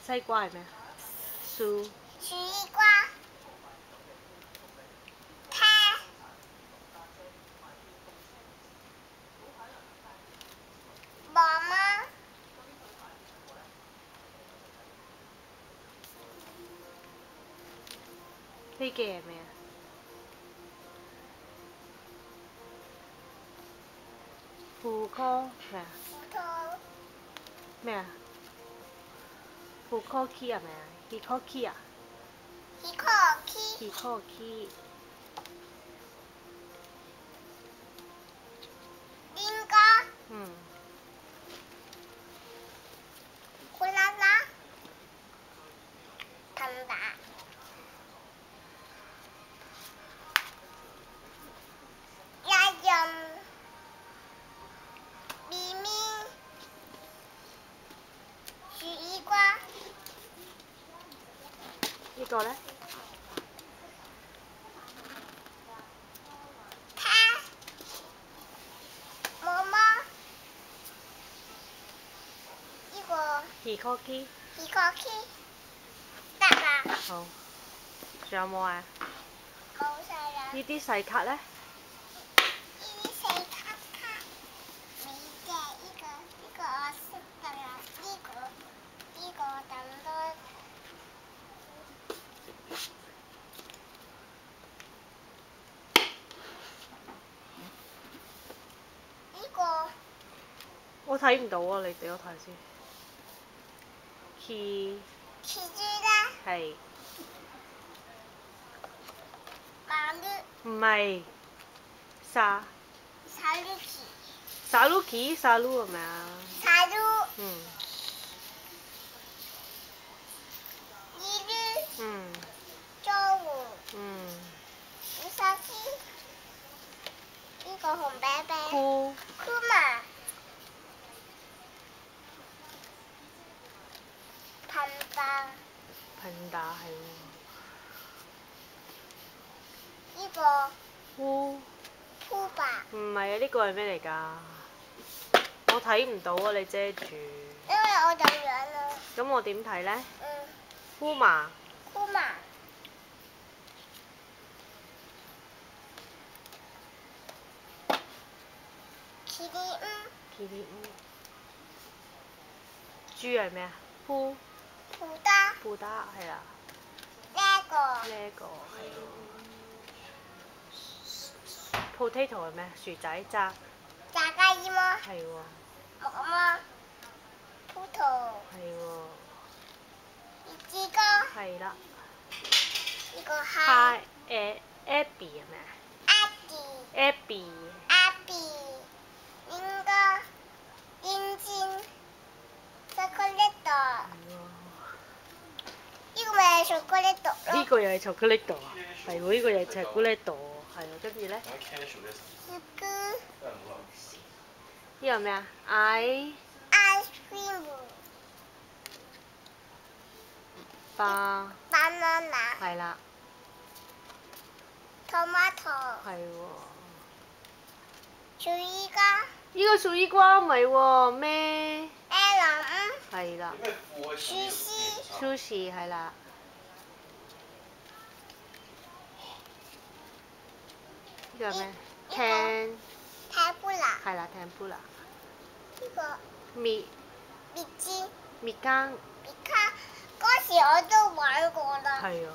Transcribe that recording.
西瓜係咩啊？樹瓜。媽媽。飛機係咩啊？副科咩啊？咩啊？副科 key 係咪啊？ hikoki 啊？ hikoki。應該。嗯。呢個咧？媽媽，呢個 hikoki。得啦。好。仲有冇啊？冇晒啦。呢啲細卡咧？呢啲細卡你嘅呢個我識得啦。呢個等多。呢個我睇唔到啊！你俾我睇先。key。黐住啦。係。馬唔係。沙。saluki 沙魯係咪啊？嗯。嗯。嗯。呢個紅啤啤。酷。嘛。噴打係喎。呢個。酷。吧。唔係啊！呢個係咩嚟㗎？我睇唔到啊！你遮住。因為我咁樣啊。咁我點睇咧？酷嘛。麒麟。豬係咩啊？布達係啦。呢個係。potato 係咩？薯仔炸雞嗎？係喎。係喎。呢個。係啦。呢個係。Abby 係咩啊？Abby。應該。英尖。巧克力度。呢個咪係巧克力度咯。呢個又係巧克力度啊！係喎，呢個又係巧克力度喎，係啊，跟住咧。呢個係咩啊？Ice cream。banana。係啦。tomato。係喎。樹依瓜。呢個樹依瓜唔係喎，咩？係啦。sushi 係啦。呢個係咩？tempura。係啦，tempura。呢個。蜜蜜汁。蜜羹。嗰時我都玩過啦。係啊。